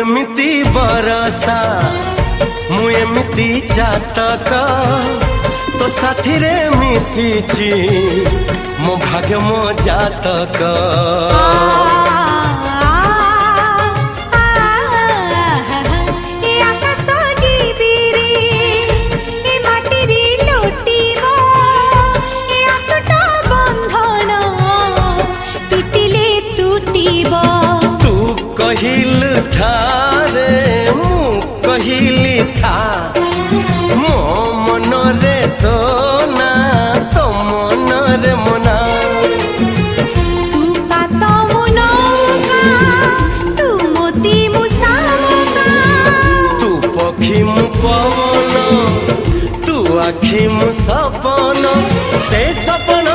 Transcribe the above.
एमिति बरसा मु एमिति चातक तो साथी रे मिशिची मो भाग्य मो जातक। कहिल था रे मु कहिली था मो मन रे तो ना तो मन रे मना। तू का तो मुनौका तू मोती मुसामुका तू पखी मु पवन तू आखी मु सपन से सपन